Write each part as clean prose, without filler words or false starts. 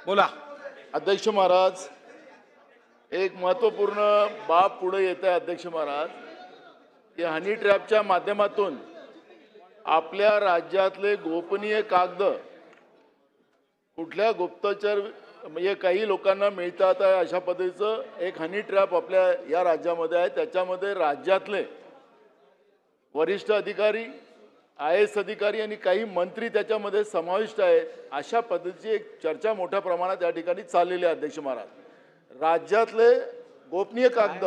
बोला. अध्यक्ष महाराज, एक महत्त्वपूर्ण बाब पुढे येत आहे. अध्यक्ष महाराज, की हनी ट्रॅपच्या माध्यमातून आपल्या राज्यातले गोपनीय कागद कुठल्या गुप्तचर म्हणजे काही लोकांना मिळतात आहे अशा पद्धतीचं एक हनी ट्रॅप आपल्या या राज्यामध्ये आहे. त्याच्यामध्ये राज्यातले वरिष्ठ अधिकारी, IAS अधिकारी आणि काही मंत्री त्याच्यामध्ये समाविष्ट आहेत. अशा पद्धतीची एक चर्चा मोठ्या प्रमाणात या ठिकाणी चाललेली आहे. अध्यक्ष महाराज, राज्यातले गोपनीय कागद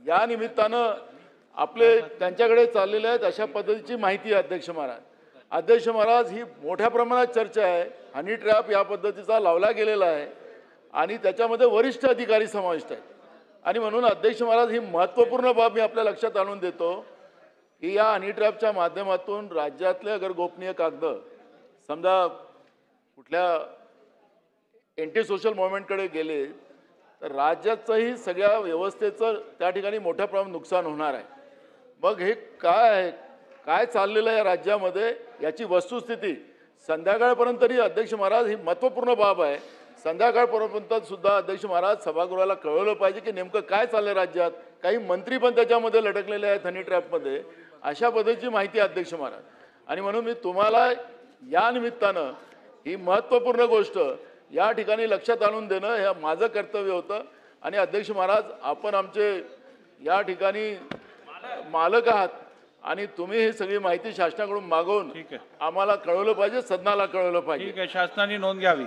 या निमित्तानं आपले त्यांच्याकडे चाललेले आहेत अशा पद्धतीची माहिती आहे. अध्यक्ष महाराज, ही मोठ्या प्रमाणात चर्चा आहे. हनी ट्रॅप या पद्धतीचा लावला गेलेला आहे आणि त्याच्यामध्ये वरिष्ठ अधिकारी समाविष्ट आहेत. आणि म्हणून अध्यक्ष महाराज, ही महत्त्वपूर्ण बाब मी आपल्या लक्षात आणून देतो की या हनी ट्रॅपच्या माध्यमातून राज्यातले अगर गोपनीय कागद समजा कुठल्या एंटी सोशल मुवमेंटकडे गेले तर राज्याचंही सगळ्या व्यवस्थेचं त्या ठिकाणी मोठ्या प्रमाणात नुकसान होणार आहे. मग हे काय आहे, काय चाललेलं आहे या राज्यामध्ये याची वस्तुस्थिती संध्याकाळपर्यंत तरी अध्यक्ष महाराज ही महत्त्वपूर्ण बाब आहे. संध्याकाळपर्यंत सुद्धा अध्यक्ष महाराज सभागृहाला कळवलं पाहिजे की नेमकं काय चाललंय राज्यात. काही मंत्री पण त्याच्यामध्ये लटकलेले आहेत हनी ट्रॅपमध्ये, अशा पद्धतीची माहिती आहे अध्यक्ष महाराज. आणि म्हणून मी तुम्हाला या निमित्तानं ही महत्त्वपूर्ण गोष्ट या ठिकाणी लक्षात आणून देणं हे माझं कर्तव्य होतं. आणि अध्यक्ष महाराज, आपण आमचे या ठिकाणी मालक आहात आणि तुम्ही ही सगळी माहिती शासनाकडून मागवून आम्हाला कळवलं पाहिजे, सदनाला कळवलं पाहिजे. ठीक आहे, शासनाने नोंद घ्यावी.